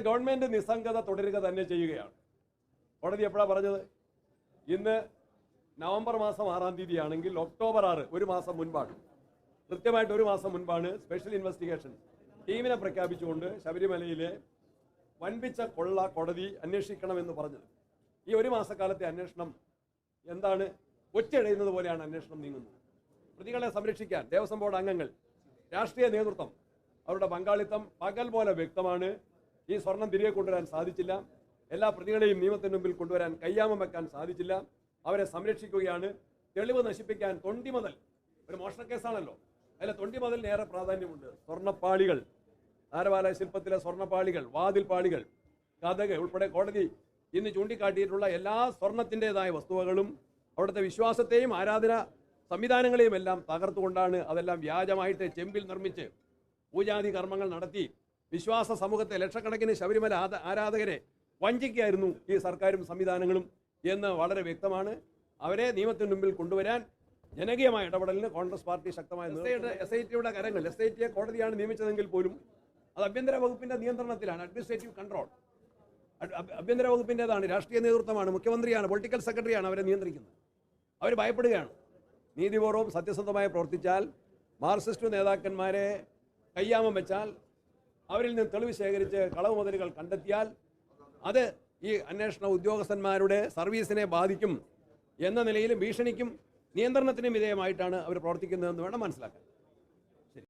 Government നിസ്സംഗത തുടരുക തന്നെ ചെയ്യുകയാണ്. കോടതി എപ്പോഴാണ് പറഞ്ഞത്? ഇന്ന് നവംബർ മാസം 6-ാം തീയതി ആണെങ്കിൽ ഒക്ടോബർ 6 ഒരു മാസം മുൻപാണ്, കൃത്യമായിട്ട് ഒരു മാസം മുൻപാണ് സ്പെഷ്യൽ ഇൻവെസ്റ്റിഗേഷൻ ടീമിനെ പ്രഖ്യാപിച്ചുകൊണ്ട് ശബരിമലയിലെ വൻപിച്ച കൊള്ള കോടതി അന്വേഷിക്കണമെന്ന് പറഞ്ഞത്. ഈ ഒരു മാസക്കാലത്തെ അന്വേഷണം എന്താണ്? ഒറ്റയിടയുന്നത് പോലെയാണ് അന്വേഷണം നീങ്ങുന്നത്. പ്രതികളെ സംരക്ഷിക്കാൻ ദേവസ്വം ബോർഡ് അംഗങ്ങൾ, രാഷ്ട്രീയ നേതൃത്വം, അവരുടെ പങ്കാളിത്തം പകൽ പോലെ വ്യക്തമാണ്. ഈ സ്വർണം തിരികെ കൊണ്ടുവരാൻ സാധിച്ചില്ല. എല്ലാ പ്രതികളെയും നിയമത്തിന് മുമ്പിൽ കൊണ്ടുവരാൻ കയ്യാമം വെക്കാൻ സാധിച്ചില്ല. അവരെ സംരക്ഷിക്കുകയാണ്. തെളിവ് നശിപ്പിക്കാൻ തൊണ്ടി മുതൽ, ഒരു മോഷണക്കേസാണല്ലോ, അതിലെ തൊണ്ടി മുതലിന് ഏറെ പ്രാധാന്യമുണ്ട്. സ്വർണ്ണപ്പാളികൾ, താരവാല ശില്പത്തിലെ സ്വർണ്ണപ്പാളികൾ, വാതിൽപ്പാളികൾ, കതക് ഉൾപ്പെടെ കോടതി ഇന്ന് ചൂണ്ടിക്കാട്ടിയിട്ടുള്ള എല്ലാ സ്വർണത്തിൻ്റെതായ വസ്തുവകളും അവിടുത്തെ വിശ്വാസത്തെയും ആരാധന സംവിധാനങ്ങളെയും എല്ലാം തകർത്തുകൊണ്ടാണ്, അതെല്ലാം വ്യാജമായിട്ട് ചെമ്പിൽ നിർമ്മിച്ച് പൂജാതി കർമ്മങ്ങൾ നടത്തി വിശ്വാസ സമൂഹത്തെ ലക്ഷക്കണക്കിന് ശബരിമല ആരാധകരെ വഞ്ചിക്കുകയായിരുന്നു ഈ സർക്കാരും സംവിധാനങ്ങളും എന്ന് വളരെ വ്യക്തമാണ്. അവരെ നിയമത്തിന് മുമ്പിൽ കൊണ്ടുവരാൻ ജനകീയമായ ഇടപെടലിന് കോൺഗ്രസ് പാർട്ടി ശക്തമായ SITയുടെ കരങ്ങൾ, SITയെ കോടതിയാണ് നിയമിച്ചതെങ്കിൽ പോലും അത് ആഭ്യന്തര വകുപ്പിന്റെ നിയന്ത്രണത്തിലാണ്. അഡ്മിനിസ്ട്രേറ്റീവ് കൺട്രോൾ ആഭ്യന്തര വകുപ്പിൻ്റെതാണ്. രാഷ്ട്രീയ നേതൃത്വമാണ്, മുഖ്യമന്ത്രിയാണ്, പൊളിറ്റിക്കൽ സെക്രട്ടറിയാണ് അവരെ നിയന്ത്രിക്കുന്നത്. അവർ ഭയപ്പെടുകയാണ്. നീതിപൂർവ്വം സത്യസന്ധമായി പ്രവർത്തിച്ചാൽ, മാർക്സിസ്റ്റ് നേതാക്കന്മാരെ കയ്യാമം വെച്ചാൽ, അവരിൽ നിന്ന് തെളിവ് ശേഖരിച്ച് കളവ് മുതലുകൾ കണ്ടെത്തിയാൽ അത് ഈ അന്വേഷണ ഉദ്യോഗസ്ഥന്മാരുടെ സർവീസിനെ ബാധിക്കും എന്ന നിലയിൽ ഭീഷണിക്കും നിയന്ത്രണത്തിനും വിധേയമായിട്ടാണ് അവർ പ്രവർത്തിക്കുന്നതെന്ന് വേണം മനസ്സിലാക്കാൻ.